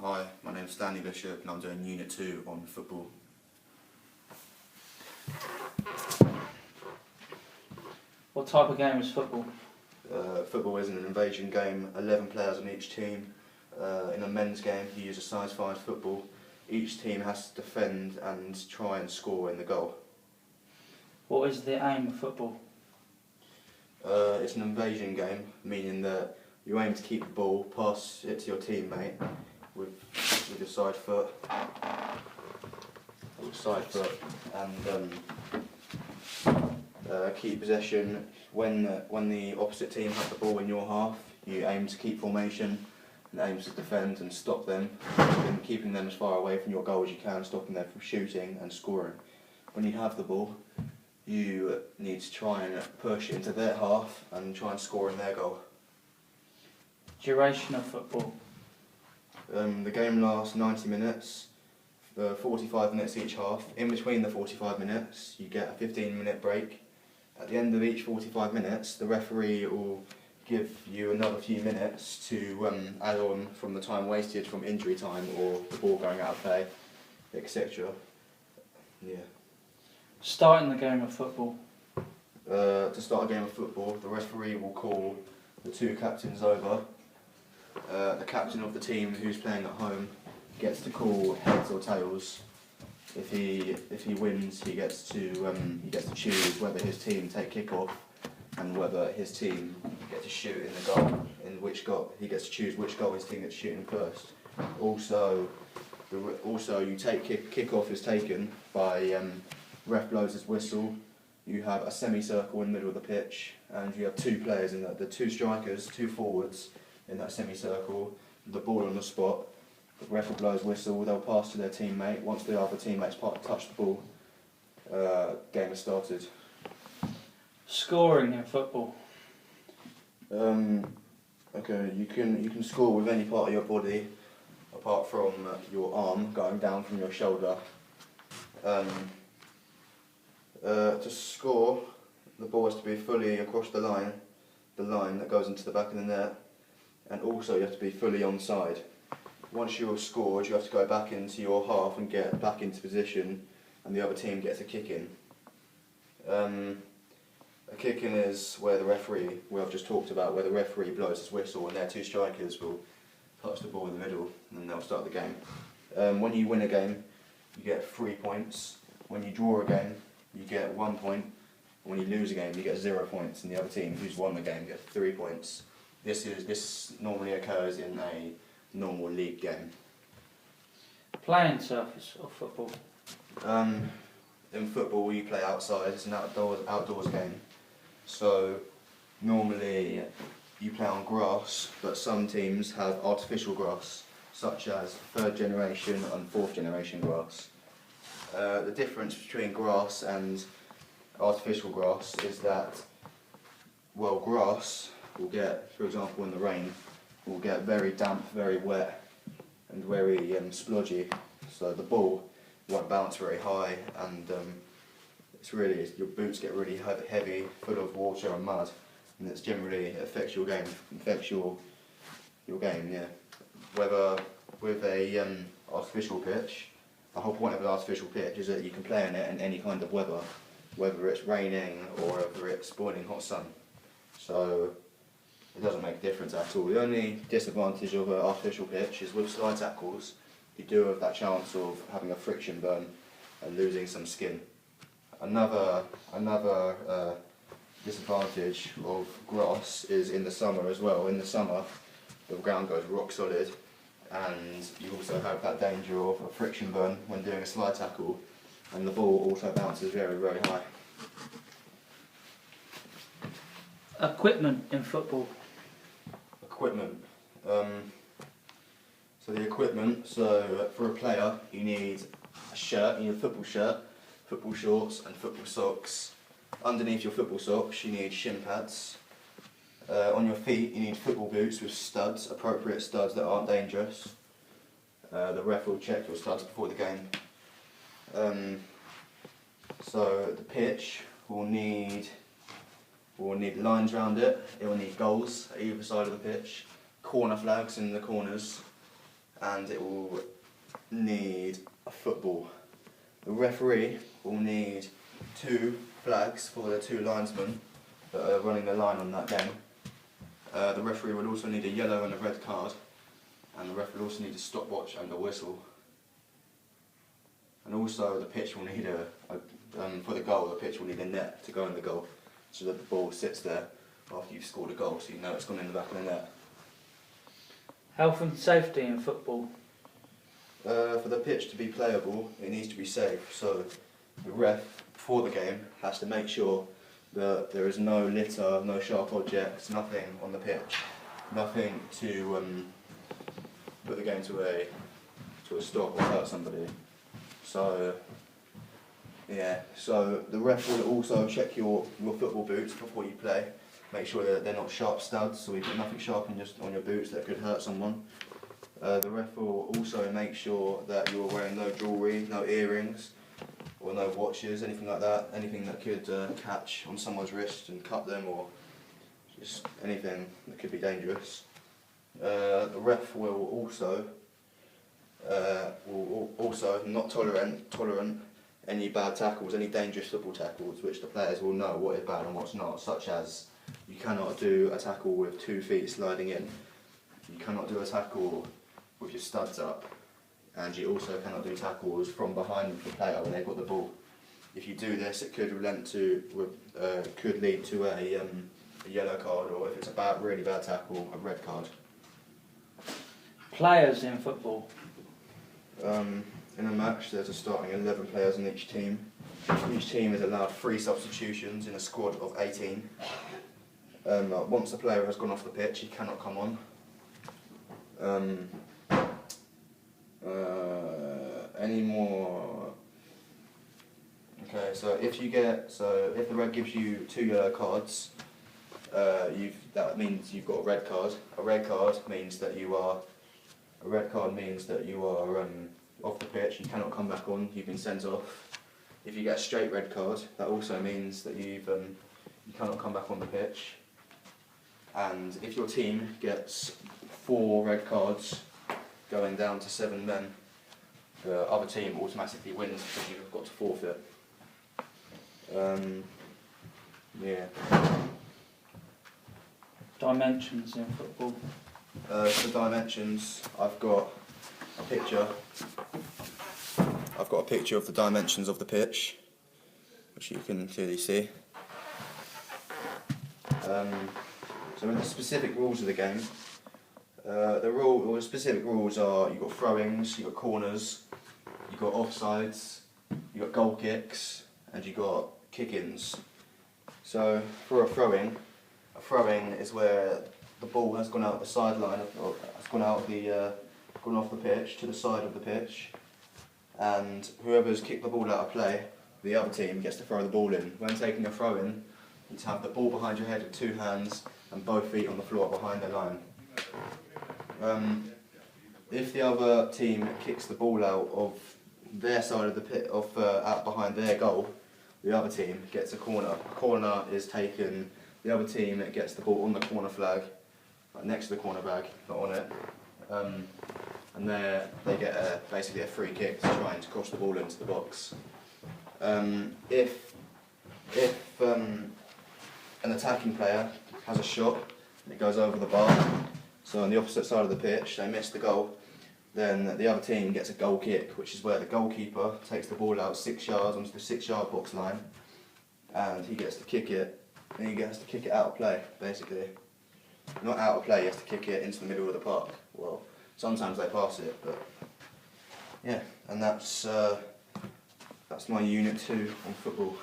Hi, my name is Stanley Bishop and I'm doing Unit 2 on football. What type of game is football? Football is an invasion game, 11 players on each team. In a men's game, you use a size 5 football. Each team has to defend and try and score in the goal. What is the aim of football? It's an invasion game, meaning that you aim to keep the ball, pass it to your teammate with your side foot, and keep possession. When the opposite team have the ball in your half, you aim to keep formation and aim to defend and stop them, keeping them as far away from your goal as you can, stopping them from shooting and scoring. When you have the ball, you need to try and push into their half and try and score in their goal. Duration of football? The game lasts 90 minutes, 45 minutes each half. In between the 45 minutes, you get a 15-minute break. At the end of each 45 minutes, the referee will give you another few minutes to add on from the time wasted from injury time or the ball going out of play, etc. Yeah. Starting the game of football? To start a game of football, the referee will call the two captains over. The captain of the team who's playing at home gets to call heads or tails. If he wins, he gets to choose whether his team take kick-off and whether his team get to shoot in the goal. In which goal he gets to choose which goal his team gets to shoot in first. Also, you take kick-off is taken by ref blows his whistle. You have a semicircle in the middle of the pitch, and you have two players in that. The two strikers, two forwards in that semicircle. The ball on the spot. The ref will blow his whistle. They'll pass to their teammate. Once the other teammates touch the ball, game has started. Scoring in football? Okay, you can score with any part of your body, apart from your arm going down from your shoulder. To score, the ball has to be fully across the line that goes into the back of the net, and also you have to be fully onside. Once you've scored, you have to go back into your half and get back into position, and the other team gets a kick in. A kick in is where the referee, I've just talked about, where the referee blows his whistle and their two strikers will touch the ball in the middle and then they'll start the game. When you win a game, you get 3 points. When you draw a game, you get 1 point. When you lose a game, you get 0 points, and the other team who's won the game gets 3 points. This normally occurs in a normal league game. Playing surface of football? In football, you play outside. It's an outdoors game. So normally you play on grass, but some teams have artificial grass, such as 3rd generation and 4th generation grass. The difference between grass and artificial grass is that, well, grass will get, for example, in the rain, will get very damp, very wet, and very splodgy. So the ball won't bounce very high, and your boots get really heavy, full of water and mud, and it's generally affects your game. Yeah. Whether with a artificial pitch. The whole point of an artificial pitch is that you can play in it in any kind of weather, whether it's raining or whether it's boiling hot sun. So it doesn't make a difference at all. The only disadvantage of an artificial pitch is with slide tackles, you do have that chance of having a friction burn and losing some skin. Another disadvantage of grass is in the summer as well. In the summer, the ground goes rock solid, and you also have that danger of a friction burn when doing a slide tackle, and the ball also bounces very, very high. Equipment in football? Equipment. So the equipment, for a player you need a shirt, you need a football shirt, football shorts and football socks. Underneath your football socks you need shin pads. On your feet you need football boots with studs, appropriate studs that aren't dangerous. The ref will check your studs before the game. So the pitch will need lines around it, it will need goals at either side of the pitch, corner flags in the corners, and it will need a football. The referee will need 2 flags for the 2 linesmen that are running the line on that game. The referee will also need a yellow and a red card, and the referee will also need a stopwatch and a whistle. And also the pitch will need for the goal, the pitch will need a net to go in the goal, so that the ball sits there after you've scored a goal, so you know it's gone in the back of the net. Health and safety in football. For the pitch to be playable, it needs to be safe, so the ref, before the game, has to make sure that there is no litter, no sharp objects, nothing on the pitch, nothing to put the game to a stop or hurt somebody. So, yeah, so the ref will also check your football boots before you play, make sure that they're not sharp studs, so you've got nothing sharp on your boots that could hurt someone. The ref will also make sure that you're wearing no jewellery, no earrings, or no watches, anything like that, anything that could catch on someone's wrist and cut them, or just anything that could be dangerous. The ref will also not tolerant any bad tackles, any dangerous football tackles, which the players will know what is bad and what's not, such as you cannot do a tackle with 2 feet sliding in, you cannot do a tackle with your studs up, and you also cannot do tackles from behind the player when they've got the ball. If you do this, it could lead to a yellow card, or if it's a really bad tackle, a red card. Players in football. In a match, there's a starting 11 players in each team. Each team is allowed 3 substitutions in a squad of 18. Once the player has gone off the pitch, he cannot come on. Any more? Okay, so if the ref gives you 2 yellow cards, that means you've got a red card. A red card means that you are off the pitch. You cannot come back on. You've been sent off. If you get a straight red card, that also means that you cannot come back on the pitch. And if your team gets 4 red cards, going down to 7 men, the other team automatically wins because you've got to forfeit. Yeah. Dimensions in football. For dimensions, I've got a picture. I've got a picture of the dimensions of the pitch, which you can clearly see. So in the specific rules of the game, the specific rules are: you've got throw-ins, you've got corners, you've got offsides, you've got goal kicks, and you've got kick-ins. So for a throw-in is where the ball has gone out the sideline, or has gone off the pitch to the side of the pitch, and whoever's kicked the ball out of play, the other team gets to throw the ball in. When taking a throw-in, you have the ball behind your head with 2 hands and both feet on the floor behind the line. If the other team kicks the ball out of their side of the pit, out behind their goal, the other team gets a corner. A corner is taken. The other team gets the ball on the corner flag, next to the corner bag, not on it, and they get basically a free kick to try and cross the ball into the box. If an attacking player has a shot and it goes over the bar, so on the opposite side of the pitch, they miss the goal, then the other team gets a goal kick, which is where the goalkeeper takes the ball out 6 yards onto the 6-yard box line, and he gets to kick it, and he gets to kick it out of play, basically. Not out of play, he has to kick it into the middle of the park. Well, sometimes they pass it, but yeah, and that's my Unit 2 on football.